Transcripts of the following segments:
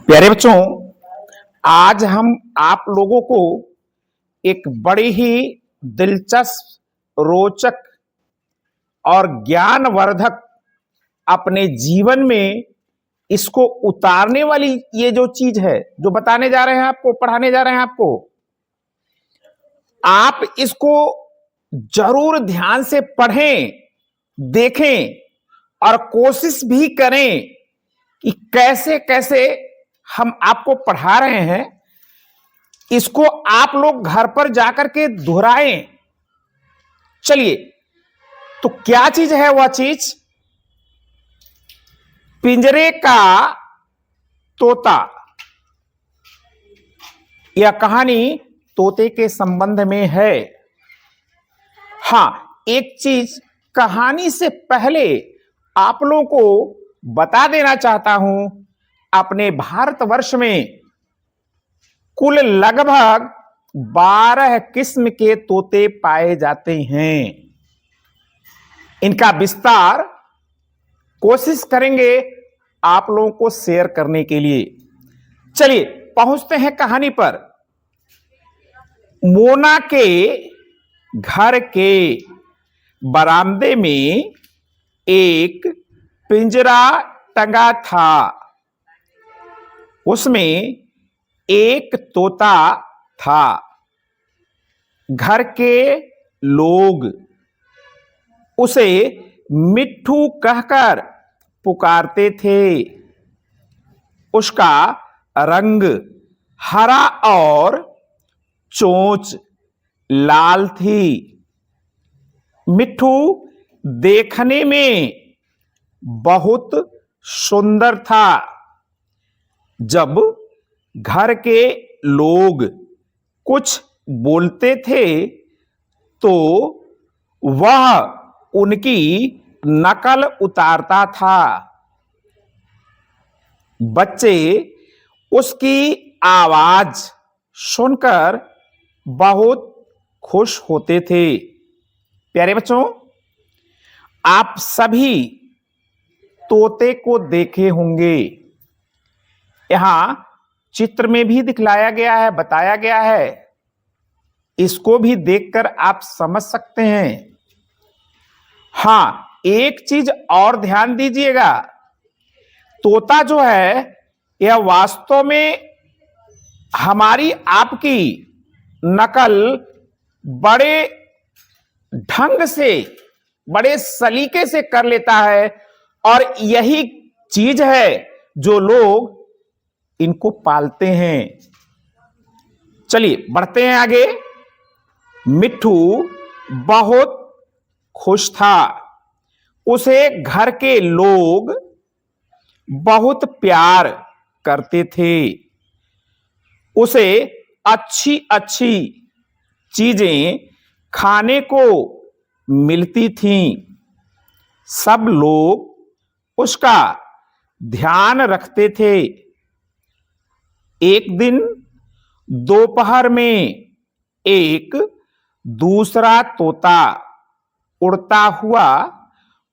प्यारे बच्चों, आज हम आप लोगों को एक बड़ी ही दिलचस्प, रोचक और ज्ञानवर्धक अपने जीवन में इसको उतारने वाली ये जो चीज है, जो बताने जा रहे हैं आपको, पढ़ाने जा रहे हैं आपको, आप इसको जरूर ध्यान से पढ़ें, देखें और कोशिश भी करें कि कैसे कैसे हम आपको पढ़ा रहे हैं, इसको आप लोग घर पर जाकर के दोहराएं। चलिए, तो क्या चीज है वह चीज? पिंजरे का तोता। यह कहानी तोते के संबंध में है। हां, एक चीज कहानी से पहले आप लोगों को बता देना चाहता हूं, अपने भारतवर्ष में कुल लगभग 12 किस्म के तोते पाए जाते हैं। इनका विस्तार कोशिश करेंगे आप लोगों को शेयर करने के लिए। चलिए पहुंचते हैं कहानी पर। मोना के घर के बरामदे में एक पिंजरा टंगा था। उसमें एक तोता था। घर के लोग उसे मिट्ठू कहकर पुकारते थे। उसका रंग हरा और चोंच लाल थी। मिट्ठू देखने में बहुत सुंदर था। जब घर के लोग कुछ बोलते थे तो वह उनकी नकल उतारता था। बच्चे उसकी आवाज सुनकर बहुत खुश होते थे। प्यारे बच्चों, आप सभी तोते को देखे होंगे। यहां चित्र में भी दिखलाया गया है, बताया गया है। इसको भी देखकर आप समझ सकते हैं। हां, एक चीज और ध्यान दीजिएगा। तोता जो है, यह वास्तव में हमारी आपकी नकल बड़े ढंग से, बड़े सलीके से कर लेता है, और यही चीज है जो लोग इनको पालते हैं। चलिए बढ़ते हैं आगे। मिट्ठू बहुत खुश था। उसे घर के लोग बहुत प्यार करते थे। उसे अच्छी अच्छी चीजें खाने को मिलती थीं। सब लोग उसका ध्यान रखते थे। एक दिन दोपहर में एक दूसरा तोता उड़ता हुआ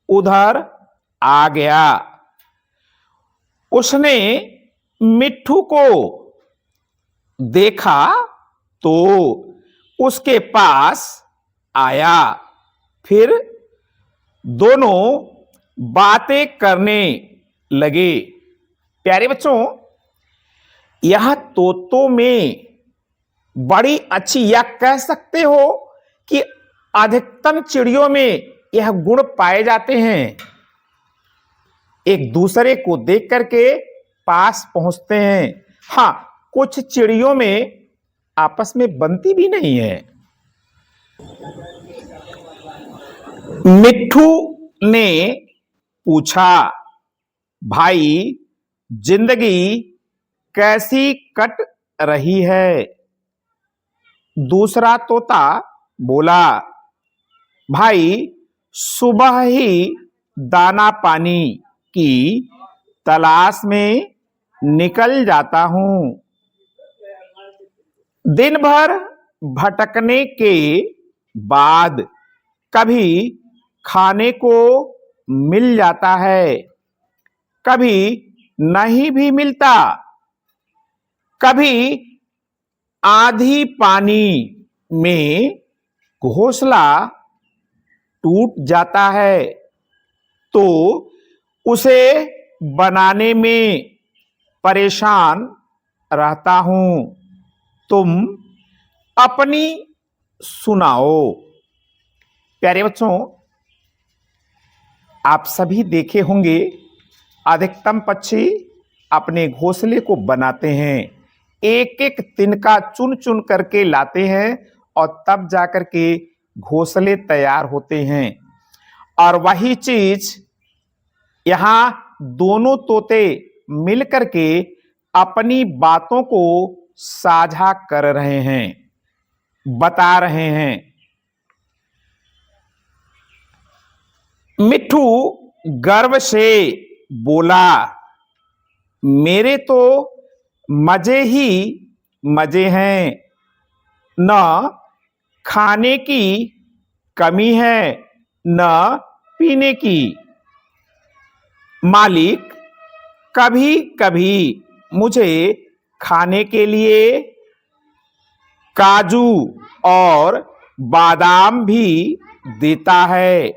उधर आ गया। उसने मिट्ठू को देखा तो उसके पास आया। फिर दोनों बातें करने लगे। प्यारे बच्चों, यह तोतों में बड़ी अच्छी, या कह सकते हो कि अधिकतम चिड़ियों में यह गुण पाए जाते हैं। एक दूसरे को देख करके पास पहुंचते हैं। हां, कुछ चिड़ियों में आपस में बनती भी नहीं है। मिट्ठू ने पूछा, भाई जिंदगी कैसी कट रही है? दूसरा तोता बोला, भाई सुबह ही दाना पानी की तलाश में निकल जाता हूं। दिन भर भटकने के बाद कभी खाने को मिल जाता है, कभी नहीं भी मिलता। कभी आधी पानी में घोंसला टूट जाता है तो उसे बनाने में परेशान रहता हूं। तुम अपनी सुनाओ। प्यारे बच्चों, आप सभी देखे होंगे अधिकतम पक्षी अपने घोंसले को बनाते हैं, एक एक तिनका चुन चुन करके लाते हैं और तब जाकर के घोंसले तैयार होते हैं। और वही चीज यहां दोनों तोते मिलकर के अपनी बातों को साझा कर रहे हैं, बता रहे हैं। मिट्ठू गर्व से बोला, मेरे तो मजे ही मजे हैं, न खाने की कमी है न पीने की। मालिक कभी कभी मुझे खाने के लिए काजू और बादाम भी देता है।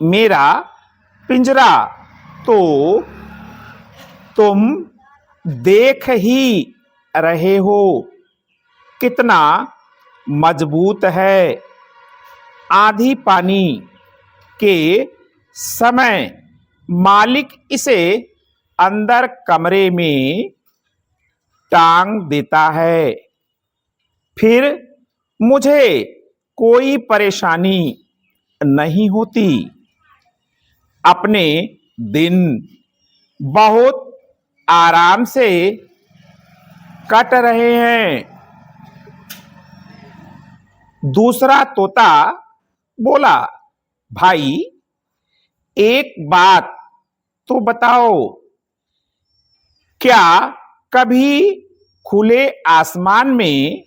मेरा पिंजरा तो तुम देख ही रहे हो कितना मजबूत है। आधी पानी के समय मालिक इसे अंदर कमरे में टांग देता है, फिर मुझे कोई परेशानी नहीं होती। अपने दिन बहुत आराम से कट रहे हैं। दूसरा तोता बोला, भाई एक बात तो बताओ, क्या कभी खुले आसमान में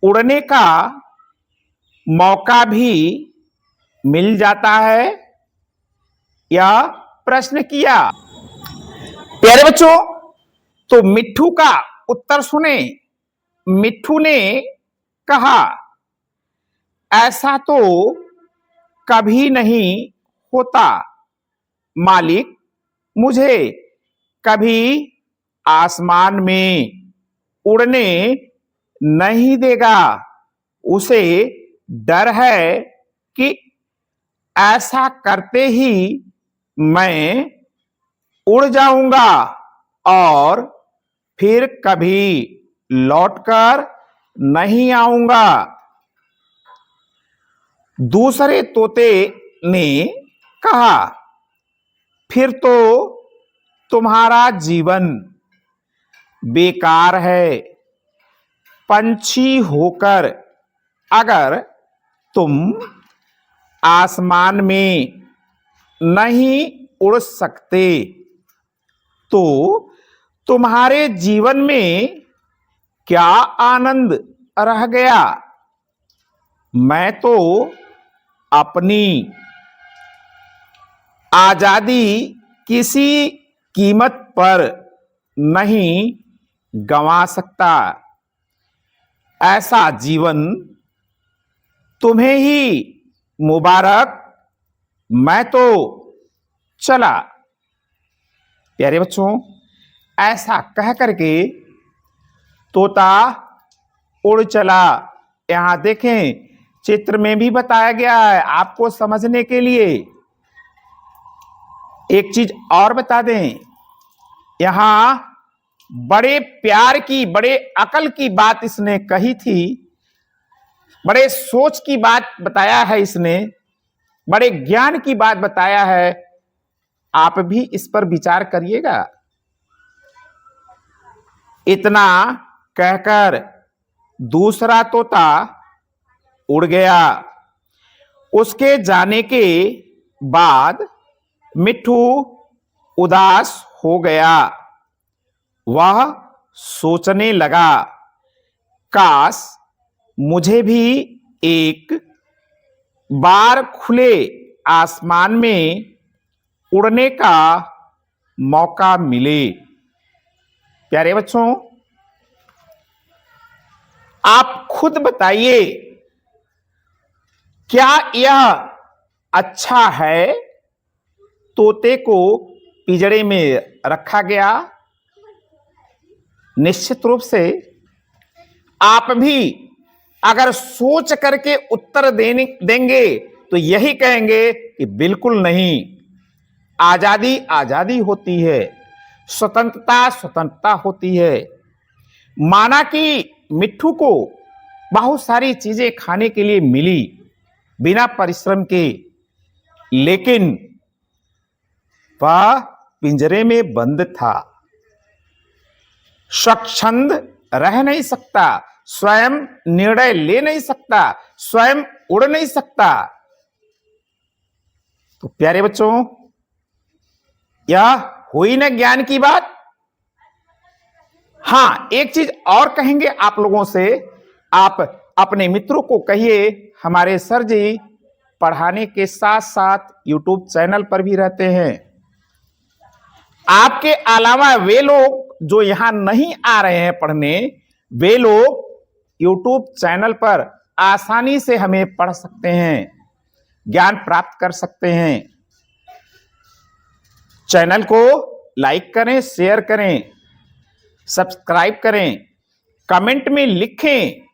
उड़ने का मौका भी मिल जाता है? यह प्रश्न किया। प्यारे बच्चों, तो मिट्ठू का उत्तर सुने। मिट्ठू ने कहा, ऐसा तो कभी नहीं होता। मालिक मुझे कभी आसमान में उड़ने नहीं देगा। उसे डर है कि ऐसा करते ही मैं उड़ जाऊंगा और फिर कभी लौटकर नहीं आऊंगा। दूसरे तोते ने कहा, फिर तो तुम्हारा जीवन बेकार है। पंछी होकर अगर तुम आसमान में नहीं उड़ सकते तो तुम्हारे जीवन में क्या आनंद रह गया? मैं तो अपनी आजादी किसी कीमत पर नहीं गंवा सकता। ऐसा जीवन तुम्हें ही मुबारक, मैं तो चला। प्यारे बच्चों, ऐसा कह करके तोता उड़ चला। यहां देखें, चित्र में भी बताया गया है आपको समझने के लिए। एक चीज और बता दें, यहां बड़े प्यार की, बड़े अकल की बात इसने कही थी, बड़े सोच की बात बताया है इसने, बड़े ज्ञान की बात बताया है। आप भी इस पर विचार करिएगा। इतना कहकर दूसरा तोता उड़ गया। उसके जाने के बाद मिट्ठू उदास हो गया। वह सोचने लगा, काश मुझे भी एक बार खुले आसमान में उड़ने का मौका मिले। प्यारे बच्चों, आप खुद बताइए, क्या यह अच्छा है तोते को पिंजरे में रखा गया? निश्चित रूप से आप भी अगर सोच करके उत्तर देंगे तो यही कहेंगे कि बिल्कुल नहीं। आजादी आजादी होती है, स्वतंत्रता स्वतंत्रता होती है। माना कि मिट्ठू को बहुत सारी चीजें खाने के लिए मिली बिना परिश्रम के, लेकिन वह पिंजरे में बंद था, स्वच्छंद रह नहीं सकता, स्वयं निर्णय ले नहीं सकता, स्वयं उड़ नहीं सकता। तो प्यारे बच्चों, यह हुई ना ज्ञान की बात। हां, एक चीज और कहेंगे आप लोगों से, आप अपने मित्रों को कहिए हमारे सर जी पढ़ाने के साथ साथ यूट्यूब चैनल पर भी रहते हैं। आपके अलावा वे लोग जो यहां नहीं आ रहे हैं पढ़ने, वे लोग यूट्यूब चैनल पर आसानी से हमें पढ़ सकते हैं, ज्ञान प्राप्त कर सकते हैं। चैनल को लाइक करें, शेयर करें, सब्सक्राइब करें, कमेंट में लिखें।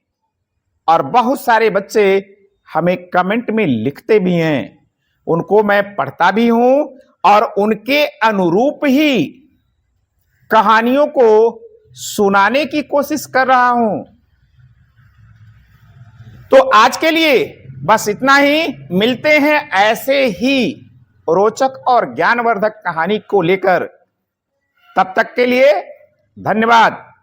और बहुत सारे बच्चे हमें कमेंट में लिखते भी हैं, उनको मैं पढ़ता भी हूं और उनके अनुरूप ही कहानियों को सुनाने की कोशिश कर रहा हूं। तो आज के लिए बस इतना ही। मिलते हैं ऐसे ही रोचक और ज्ञानवर्धक कहानी को लेकर। तब तक के लिए धन्यवाद।